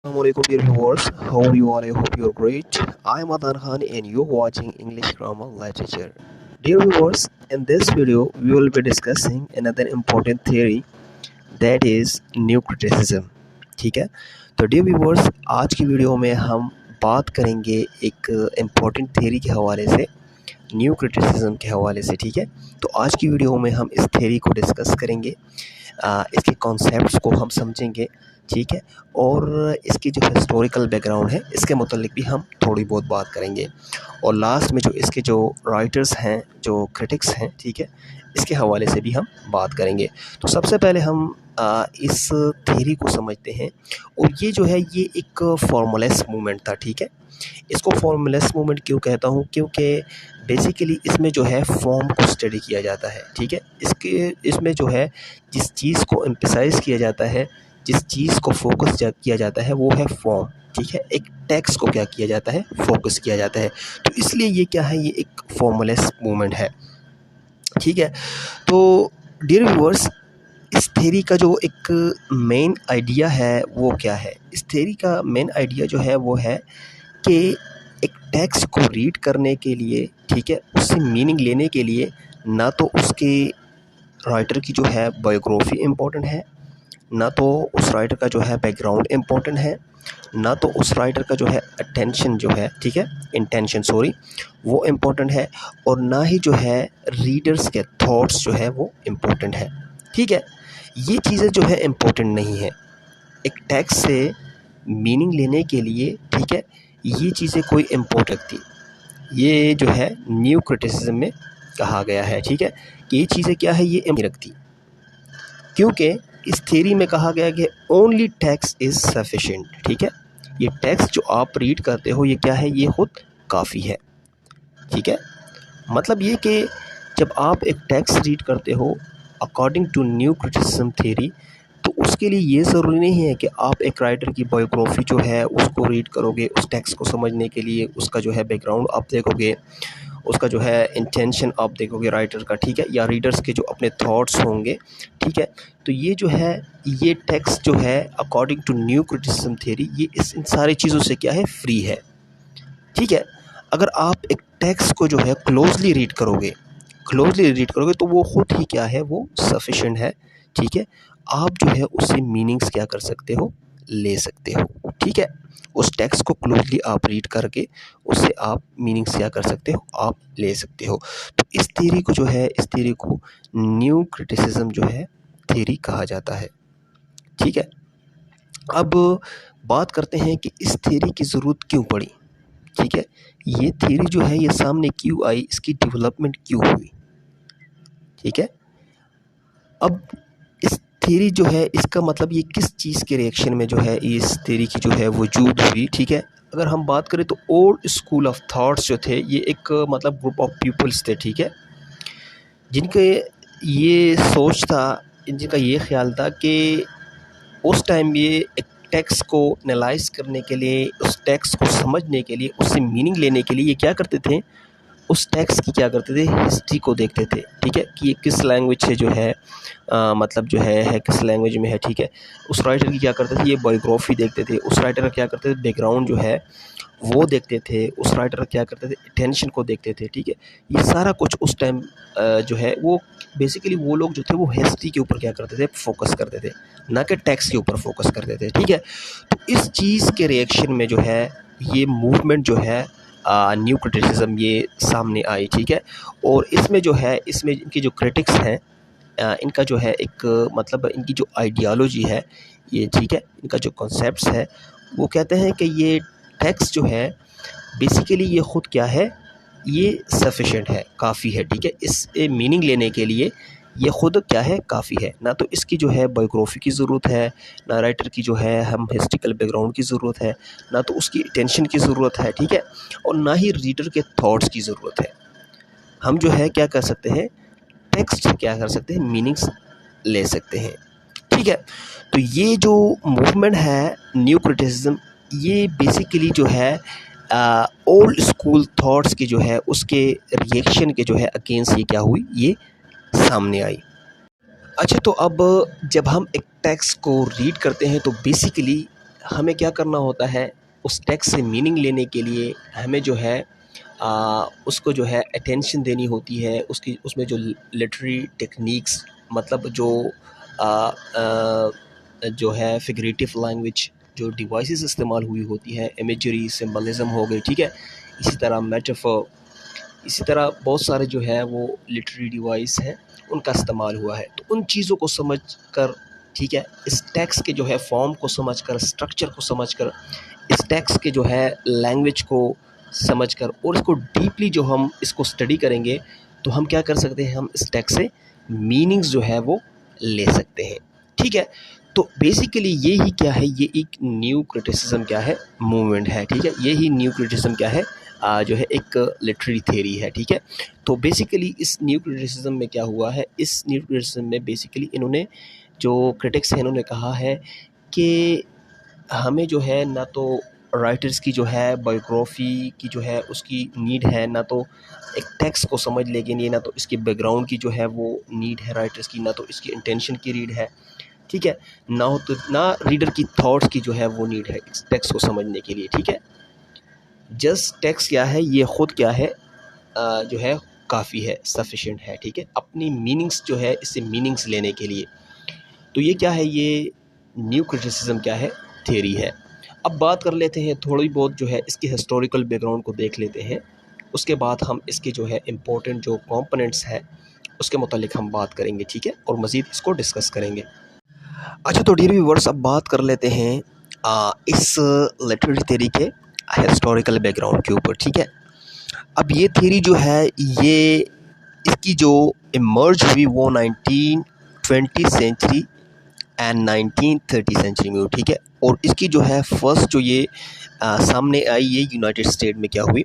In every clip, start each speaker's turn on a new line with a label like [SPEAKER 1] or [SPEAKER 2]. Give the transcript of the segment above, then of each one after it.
[SPEAKER 1] Assalamualaikum dear viewers, how are you all? I hope you're great. I'm Adnan Khan and you're watching English Grammar Literature. Dear viewers, in this video we will be discussing another important theory that is new criticism. ठीक है, तो dear viewers, आज की video में हम बात करेंगे एक इम्पॉर्टेंट थ्योरी के हवाले से, न्यू क्रिटिसिज्म के हवाले से. ठीक है, तो आज की वीडियो में हम इस थ्योरी को डिस्कस करेंगे, इसके कॉन्सेप्ट्स को हम समझेंगे. ठीक है, और इसकी जो हिस्टोरिकल बैकग्राउंड है इसके मुतालिक भी हम थोड़ी बहुत बात करेंगे, और लास्ट में जो इसके जो राइटर्स हैं, जो क्रिटिक्स हैं, ठीक है, इसके हवाले से भी हम बात करेंगे. तो सबसे पहले हम इस थ्योरी को समझते हैं, और ये जो है ये एक फॉर्मूलेस मूवमेंट था. ठीक है, इसको फॉर्मूलेस मूवमेंट क्यों कहता हूँ, क्योंकि बेसिकली इसमें जो है फॉर्म को स्टडी किया जाता है. ठीक है, इसमें जो है जिस चीज़ को एम्फसाइज़ किया जाता है, जिस चीज़ को फोकस किया जाता है वो है फॉर्म. ठीक है, एक टेक्स्ट को क्या किया जाता है, फोकस किया जाता है. तो इसलिए ये क्या है, ये एक फॉर्मूलेस मूवमेंट है. ठीक है, तो डियर व्यूअर्स, इस थ्योरी का जो एक मेन आइडिया है वो क्या है. इस थ्योरी का मेन आइडिया जो है वो है कि एक टेक्स्ट को रीड करने के लिए, ठीक है, उससे मीनिंग लेने के लिए ना तो उसके राइटर की जो है बायोग्राफी इम्पोर्टेंट है, ना तो उस राइटर का जो है बैकग्राउंड इम्पोर्टेंट है, ना तो उस राइटर का जो है अटेंशन जो है, ठीक है, इंटेंशन सॉरी, वो इम्पोर्टेंट है, और ना ही जो है रीडर्स के थॉट्स जो है वो इम्पोर्टेंट है. ठीक है, ये चीज़ें जो है इम्पोर्टेंट नहीं है एक टेक्स्ट से मीनिंग लेने के लिए. ठीक है, ये चीज़ें कोई इम्पोर्ट रखती, ये जो है न्यू क्रिटिसिज्म में कहा गया है. ठीक है, कि ये चीज़ें क्या है, ये नहीं रखती, क्योंकि इस थ्योरी में कहा गया कि ओनली टेक्स्ट इज़ सफिशिएंट. ठीक है, ये टेक्स्ट जो आप रीड करते हो ये क्या है, ये खुद काफ़ी है. ठीक है, मतलब ये कि जब आप एक टेक्स्ट रीड करते हो according to new criticism theory, तो उसके लिए ये ज़रूरी नहीं है कि आप एक राइटर की बायोग्राफी जो है उसको रीड करोगे. उस टेक्स्ट को समझने के लिए उसका जो है बैकग्राउंड आप देखोगे, उसका जो है इंटेंशन आप देखोगे राइटर का. ठीक है, या रीडर्स के जो अपने थॉट्स होंगे. ठीक है, तो ये जो है ये टेक्स्ट जो है according to new criticism theory ये इन सारी चीज़ों से क्या है, फ्री है. ठीक है, अगर आप एक टेक्स्ट को जो है क्लोजली रीड करोगे तो वो खुद ही क्या है, वो सफिशिएंट है. ठीक है, आप जो है उससे मीनिंग्स क्या कर सकते हो, ले सकते हो. ठीक है, उस टेक्स्ट को क्लोजली आप रीड करके उससे आप मीनिंग्स क्या कर सकते हो, आप ले सकते हो. तो इस थ्योरी को जो है, इस थ्योरी को न्यू क्रिटिसिज्म जो है थ्योरी कहा जाता है. ठीक है, अब बात करते हैं कि इस थ्योरी की ज़रूरत क्यों पड़ी. ठीक है, ये थ्योरी जो है ये सामने क्यों आई, इसकी डेवलपमेंट क्यों हुई. ठीक है, अब इस थ्योरी जो है इसका मतलब ये किस चीज़ के रिएक्शन में जो है इस थ्योरी की जो है वजूद हुई. ठीक है, अगर हम बात करें तो ओल्ड स्कूल ऑफ थॉट्स जो थे ये एक मतलब ग्रुप ऑफ पीपल्स थे. ठीक है, जिनके ये सोच था, जिनका ये ख्याल था कि उस टाइम ये एक टेक्स्ट को एनालाइज करने के लिए, उस टेक्स्ट को समझने के लिए, उससे मीनिंग लेने के लिए ये क्या करते थे, उस टेक्स्ट की क्या करते थे, हिस्ट्री को देखते थे. ठीक है, कि ये किस लैंग्वेज से जो है मतलब जो है किस लैंग्वेज में है. ठीक है, उस राइटर की क्या करते थे, ये बायोग्राफी देखते थे. उस राइटर का क्या करते थे, बैकग्राउंड जो है वो देखते थे. उस राइटर का क्या करते थे, अटेंशन को देखते थे. ठीक है, ये सारा कुछ उस टाइम जो है वो बेसिकली वो लोग जो थे वो हिस्ट्री के ऊपर क्या करते थे, फोकस करते थे, ना कि टेक्स्ट के ऊपर फोकस करते थे. ठीक है, तो इस चीज़ के रिएक्शन में जो है ये मूवमेंट जो है न्यू क्रिटिसिज्म ये सामने आई. ठीक है, और इसमें जो है, इसमें इनके जो क्रिटिक्स हैं, इनका जो है एक मतलब इनकी जो आइडियोलॉजी है ये, ठीक है, इनका जो कॉन्सेप्ट्स है वो कहते हैं कि ये टेक्स्ट जो है बेसिकली ये ख़ुद क्या है, ये सफिशिएंट है, काफ़ी है. ठीक है, इस मीनिंग लेने के लिए ये ख़ुद क्या है, काफ़ी है. ना तो इसकी जो है बायोग्राफी की ज़रूरत है, ना राइटर की जो है हम हिस्ट्रिकल बैकग्राउंड की ज़रूरत है, ना तो उसकी अटेंशन की ज़रूरत है. ठीक है, और ना ही रीडर के थॉट्स की ज़रूरत है. हम जो है क्या कर सकते हैं, टेक्स्ट से क्या कर सकते हैं, मीनिंग्स ले सकते हैं. ठीक है, तो ये जो मूवमेंट है न्यू क्रिटिसिज्म ये बेसिकली जो है ओल्ड स्कूल थॉट्स की जो है उसके रिएक्शन के जो है अगेंस्ट ये क्या हुई, ये सामने आई. अच्छा, तो अब जब हम एक टेक्स्ट को रीड करते हैं तो बेसिकली हमें क्या करना होता है, उस टेक्स्ट से मीनिंग लेने के लिए हमें जो है उसको जो है अटेंशन देनी होती है, उसकी उसमें जो लिटरेरी टेक्निक्स मतलब जो है फिगरेटिव लैंग्वेज जो डिवाइसेस इस्तेमाल हुई होती है, इमेजरी सिंबलिज्म हो गई, ठीक है, इसी तरह मेटाफर, इसी तरह बहुत सारे जो है वो लिटरेरी डिवाइस हैं उनका इस्तेमाल हुआ है। तो उन चीज़ों को समझ कर, ठीक है, इस टेक्स्ट के जो है फॉर्म को समझ कर, स्ट्रक्चर को समझ कर, इस टेक्स्ट के जो है लैंग्वेज को समझ कर और इसको डीपली जो हम इसको स्टडी करेंगे तो हम क्या कर सकते हैं, हम इस टेक्स्ट से मीनिंग्स जो है वो ले सकते हैं, ठीक है। तो बेसिकली ये ही क्या है, ये एक न्यू क्रिटिसिज्म क्या है, मूवमेंट है, ठीक है, ये ही न्यू क्रिटिसिज्म क्या है, जो है एक लिटरेरी थ्योरी है, ठीक है। तो बेसिकली इस न्यू क्रिटिसिज्म में क्या हुआ है, इस न्यू क्रिटिसिज्म में बेसिकली इन्होंने जो क्रिटिक्स हैं इन्होंने कहा है कि हमें जो है ना तो राइटर्स की जो है बायोग्राफी की जो है उसकी नीड है, ना तो एक टेक्स्ट को समझ लेके नहीं, ना तो इसकी बैकग्राउंड की जो है वो नीड है राइटर्स की, ना तो इसकी इंटेंशन की रीड है, ठीक है, ना हो तो ना रीडर की थॉट्स की जो है वो नीड है इस टेक्स्ट को समझने के लिए, ठीक है। जस्ट टेक्स्ट क्या है, ये ख़ुद क्या है, जो है काफ़ी है, सफिशिएंट है, ठीक है, अपनी मीनिंग्स जो है इससे मीनिंग्स लेने के लिए। तो ये क्या है, ये न्यू क्रिटिसिज्म क्या है, थ्योरी है। अब बात कर लेते हैं थोड़ी बहुत जो है इसके हिस्टोरिकल बैकग्राउंड को देख लेते हैं, उसके बाद हम इसके जो है इम्पोर्टेंट जो कंपोनेंट्स हैं उसके मुतालिक हम बात करेंगे, ठीक है, और मज़ीद इसको डिस्कस करेंगे। अच्छा, तो डियर व्यूअर्स अब बात कर लेते हैं इस लिटरेरी थ्योरी के हिस्टोरिकल बैकग्राउंड के ऊपर, ठीक है। अब ये थ्योरी जो है ये इसकी जो इमर्ज हुई वो 1920 सेंचुरी एंड 1930 सेंचुरी में हुई, ठीक है, और इसकी जो है फर्स्ट जो ये सामने आई ये यूनाइटेड स्टेट में क्या हुई,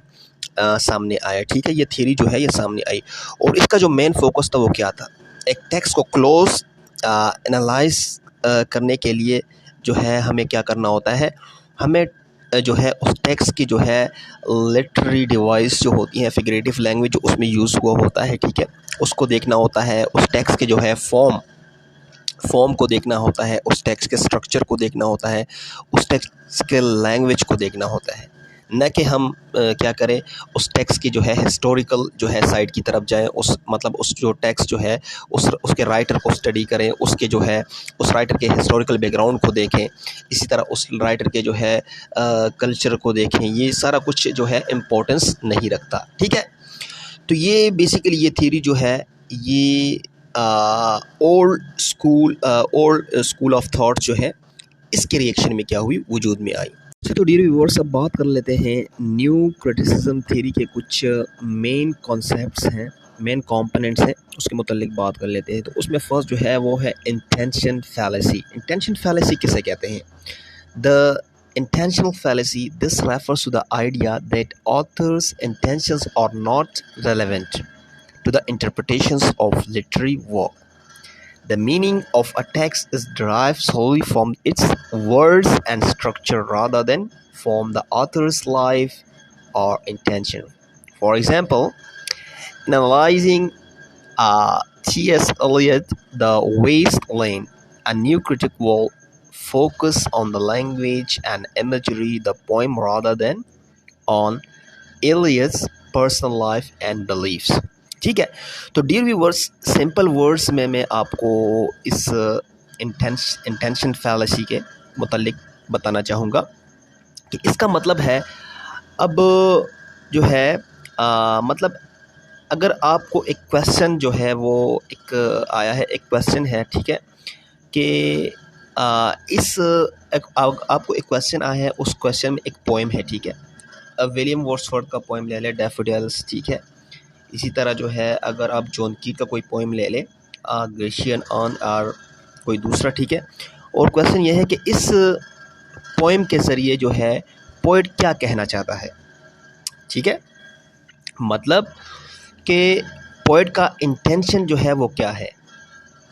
[SPEAKER 1] सामने आया, ठीक है, ये थ्योरी जो है ये सामने आई। और इसका जो मेन फोकस था वो क्या था, एक टेक्स्ट को क्लोज एनालाइज करने के लिए जो है हमें क्या करना होता है, हमें जो है उस टेक्स्ट की जो है लिटरेरी डिवाइस जो होती हैं, फिगरेटिव लैंग्वेज जो उसमें यूज़ हुआ होता है, ठीक है, उसको देखना होता है, उस टेक्स्ट के जो है फॉर्म को देखना होता है, उस टेक्स्ट के स्ट्रक्चर को देखना होता है, उस टेक्स्ट के लैंग्वेज को देखना होता है, न कि हम क्या करें उस टेक्स्ट की जो है हिस्टोरिकल जो है साइड की तरफ जाएं, उस मतलब उस जो टेक्स्ट जो है उसके राइटर को स्टडी करें, उसके जो है उस राइटर के हिस्टोरिकल बैकग्राउंड को देखें, इसी तरह उस राइटर के जो है कल्चर को देखें, ये सारा कुछ जो है इम्पोर्टेंस नहीं रखता, ठीक है। तो ये बेसिकली ये थ्योरी जो है ये ओल्ड स्कूल ऑफ थॉट जो है इसके रिएक्शन में क्या हुई, वजूद में आई। तो डियर व्यूअर्स अब बात कर लेते हैं न्यू क्रिटिसिज्म थ्योरी के कुछ मेन कॉन्सेप्ट्स हैं, मेन कंपोनेंट्स हैं, उसके मुतालिक बात कर लेते हैं। तो उसमें फर्स्ट जो है वो है इंटेंशन फैलेसी। इंटेंशन फैलेसी किसे कहते हैं? The intentional fallacy, this refers to the idea that authors' intentions are not relevant to the interpretations of literary work. The meaning of a text is derived solely from its words and structure rather than from the author's life or intention. For example, in analyzing T.S. Eliot, The Wasteland, a new critic will focus on the language and imagery the poem rather than on Eliot's personal life and beliefs. ठीक है, तो dear viewers simple words में मैं आपको इस intention fallacy के मुतालिक बताना चाहूँगा कि इसका मतलब है, अब जो है मतलब अगर आपको एक क्वेश्चन जो है वो एक आया है, एक क्वेश्चन है, ठीक है, कि आपको एक क्वेश्चन आया है, उस क्वेश्चन में एक पोएम है, ठीक है, विलियम वर्ड्सवर्थ का पोएम ले लें डैफोडिल्स, ठीक है, इसी तरह जो है अगर आप जॉन कीट का कोई पोएम ले लें ग्रेशियन ऑन और कोई दूसरा, ठीक है, और क्वेश्चन ये है कि इस पोएम के ज़रिए जो है पोएट क्या कहना चाहता है, ठीक है, मतलब कि पोएट का इंटेंशन जो है वो क्या है,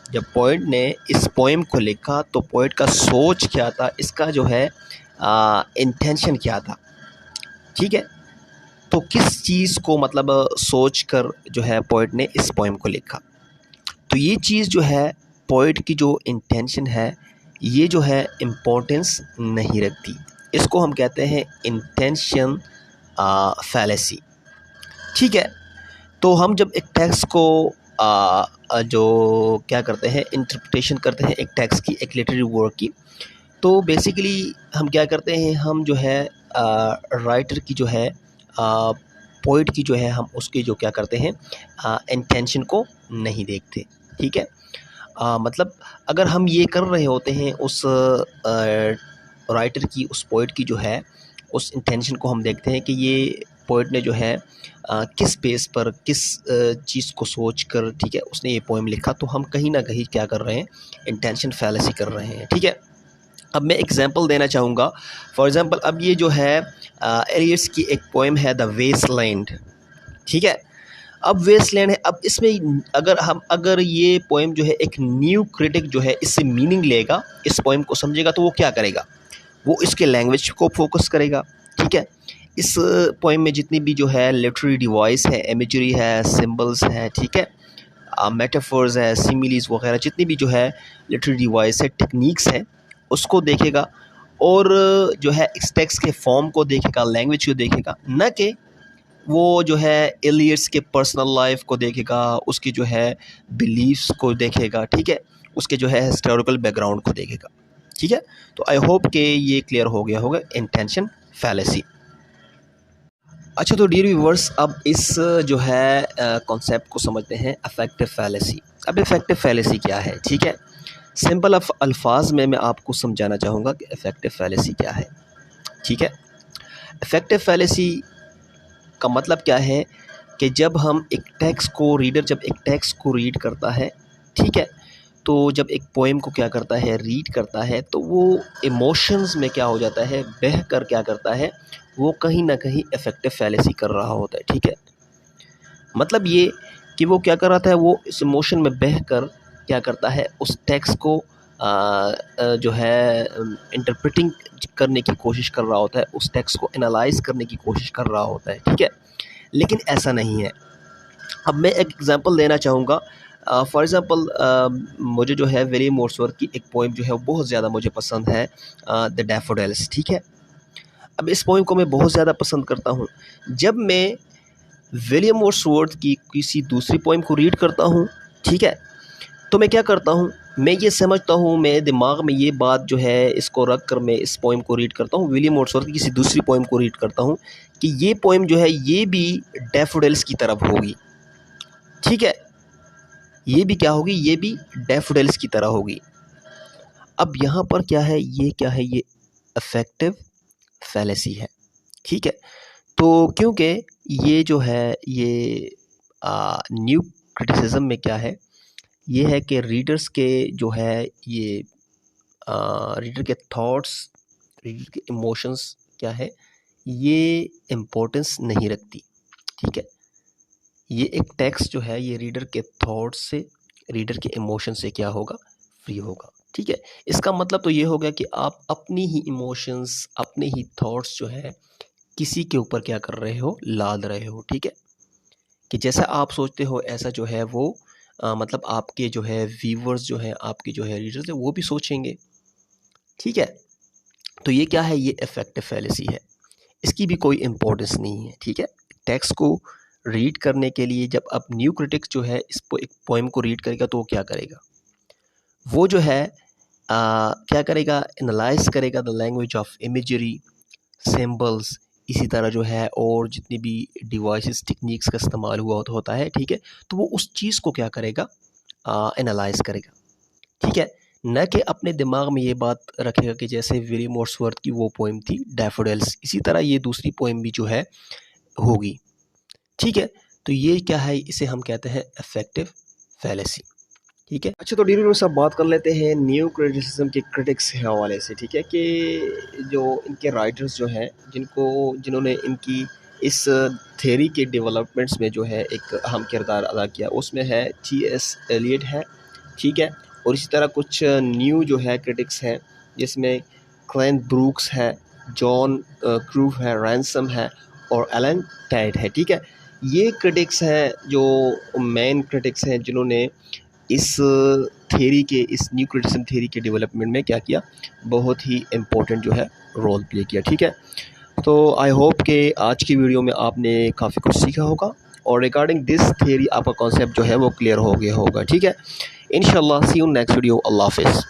[SPEAKER 1] जब पोएट ने इस पोएम को लिखा तो पोएट का सोच क्या था, इसका जो है इंटेंशन क्या था, ठीक है, तो किस चीज़ को मतलब सोच कर जो है पोएट ने इस पोएम को लिखा। तो ये चीज़ जो है पोएट की जो इंटेंशन है ये जो है इम्पोर्टेंस नहीं रखती। इसको हम कहते हैं इंटेंशन फैलेसी। ठीक है, तो हम जब एक टेक्स्ट को जो क्या करते हैं, इंटरप्रिटेशन करते हैं एक टेक्स्ट की, एक लिटरेरी वर्क की, तो बेसिकली हम क्या करते हैं, हम जो है राइटर की जो है पोइट की जो है, हम उसकी जो क्या करते हैं, इंटेंशन को नहीं देखते। ठीक है, मतलब अगर हम ये कर रहे होते हैं उस राइटर की, उस पोइट की जो है उस इंटेंशन को हम देखते हैं कि ये पोइट ने जो है किस बेस पर, किस चीज़ को सोच कर, ठीक है, उसने ये पोएम लिखा, तो हम कहीं ना कहीं क्या कर रहे हैं, इंटेंशन फैलेसी कर रहे हैं। ठीक है, अब मैं एग्जांपल देना चाहूँगा। फॉर एग्जांपल, अब ये जो है एलियट्स की एक पोएम है द वेस्टलैंड। ठीक है, अब वेस्टलैंड है, अब इसमें अगर ये पोएम जो है एक न्यू क्रिटिक जो है इससे मीनिंग लेगा, इस पोएम को समझेगा, तो वो क्या करेगा, वो इसके लैंग्वेज को फोकस करेगा। ठीक है, इस पोएम में जितनी भी जो है लिटरेरी डिवाइस है, इमेजरी है, सिंबल्स है, ठीक है, मेटाफर्स है, सिमिलीज वगैरह, जितनी भी जो है लिटरेरी डिवाइस है, टेक्निक्स हैं, उसको देखेगा, और जो है इस टेक्स्ट के फॉर्म को देखेगा, लैंग्वेज को देखेगा, न कि वो जो है एलियट्स के पर्सनल लाइफ को देखेगा, उसकी जो है बिलीफ्स को देखेगा। ठीक है, उसके जो है हिस्टोरिकल बैकग्राउंड को देखेगा। ठीक है, तो आई होप कि ये क्लियर हो गया होगा इंटेंशन फैलेसी। अच्छा, तो डियर व्यूअर्स, अब इस जो है कॉन्सेप्ट को समझते हैं, अफेक्टिव फैलेसी। अब इफेक्टिव फैलेसी क्या है? ठीक है, सिंपल अल्फाज में मैं आपको समझाना चाहूँगा कि इफेक्टिव फैलेसी क्या है। ठीक है, इफेक्टिव फैलेसी का मतलब क्या है कि जब हम एक टेक्स्ट को, जब एक टेक्स्ट को रीड करता है, ठीक है, तो जब एक पोएम को क्या करता है, रीड करता है, तो वो इमोशंस में क्या हो जाता है, बह कर क्या करता है, वो कहीं ना कहीं इफेक्टिव फैलेसी कर रहा होता है। ठीक है, मतलब ये कि वो क्या कर रहा था, वो इस इमोशन में बह कर क्या करता है, उस टेक्स्ट को जो है इंटरप्रेटिंग करने की कोशिश कर रहा होता है, उस टेक्स्ट को एनालाइज करने की कोशिश कर रहा होता है। ठीक है, लेकिन ऐसा नहीं है। अब मैं एक एग्जांपल देना चाहूँगा। फॉर एग्ज़ाम्पल, मुझे जो है विलियम वर्ड्सवर्थ की एक पोएम जो है वो बहुत ज़्यादा मुझे पसंद है, द डैफोडिल्स। ठीक है, अब इस पोएम को मैं बहुत ज़्यादा पसंद करता हूँ। जब मैं विलियम वर्ड्सवर्थ की किसी दूसरी पोएम को रीड करता हूँ, ठीक है, तो मैं क्या करता हूँ, मैं ये समझता हूँ, मेरे दिमाग में ये बात जो है इसको रख कर मैं इस पोएम को रीड करता हूँ, विलियम वर्ड्सवर्थ की किसी दूसरी पोएम को रीड करता हूँ, कि ये पोएम जो है ये भी डैफोडिल्स की तरफ होगी। ठीक है, ये भी क्या होगी, ये भी डैफोडिल्स की तरह होगी। अब यहाँ पर क्या है, ये क्या है, ये अफेक्टिव फैलेसी है। ठीक है, तो क्योंकि ये जो है, ये न्यू क्रिटिसिज्म में क्या है, ये है कि रीडर्स के जो है, ये रीडर के थॉट्स, रीडर के इमोशंस क्या है, ये इम्पोर्टेंस नहीं रखती। ठीक है, ये एक टेक्स्ट जो है, ये रीडर के थॉट्स से, रीडर के इमोशन से क्या होगा, फ्री होगा। ठीक है, इसका मतलब तो ये हो गया कि आप अपनी ही इमोशंस, अपने ही थॉट्स जो है किसी के ऊपर क्या कर रहे हो, लाद रहे हो। ठीक है, कि जैसा आप सोचते हो ऐसा जो है वो मतलब आपके जो है व्यूवर्स जो है, आपके जो है रीडर्स है, वो भी सोचेंगे। ठीक है, तो ये क्या है, ये इफेक्टिव फैलेसी है, इसकी भी कोई इम्पोर्टेंस नहीं है। ठीक है, टेक्स्ट को रीड करने के लिए जब अब न्यू क्रिटिक्स जो है एक पोएम को रीड करेगा, तो वो क्या करेगा, वो जो है क्या करेगा, एनालाइज करेगा the language of imagery, symbols, इसी तरह जो है और जितनी भी डिवाइसेस, टेक्निक्स का इस्तेमाल हुआ होता है। ठीक है, तो वो उस चीज़ को क्या करेगा, एनालाइज करेगा। ठीक है, न कि अपने दिमाग में ये बात रखेगा कि जैसे विलियम वर्ड्सवर्थ की वो पोएम थी डैफोडिल्स, इसी तरह ये दूसरी पोएम भी जो है होगी। ठीक है, तो ये क्या है, इसे हम कहते हैं इफेक्टिव फैलेसी। ठीक है, अच्छा, तो डियर व्यूअर्स, अब बात कर लेते हैं न्यू क्रिटिसिज्म के क्रिटिक्स के हवाले से। ठीक है, कि जो इनके राइटर्स जो हैं, जिन्होंने इनकी इस थ्योरी के डेवलपमेंट्स में जो है एक अहम किरदार अदा किया, उसमें है टी.एस. एलियट है। ठीक है, और इसी तरह कुछ न्यू जो है क्रिटिक्स हैं, जिसमें क्लेन ब्रूक्स है, जॉन क्रूफ है, रैंसम है, और एलन टाइट है। ठीक है, ये क्रिटिक्स हैं जो मेन क्रिटिक्स हैं, जिन्होंने इस थेरी के, इस न्यू क्रिटिसिज्म थेरी के डेवलपमेंट में क्या किया, बहुत ही इम्पोर्टेंट जो है रोल प्ले किया। ठीक है, तो आई होप कि आज की वीडियो में आपने काफ़ी कुछ सीखा होगा और रिगार्डिंग दिस थेरी आपका कॉन्सेप्ट जो है वो क्लियर हो गया होगा। ठीक है, इंशाल्लाह सी यू नेक्स्ट वीडियो। अल्लाह हाफिज़।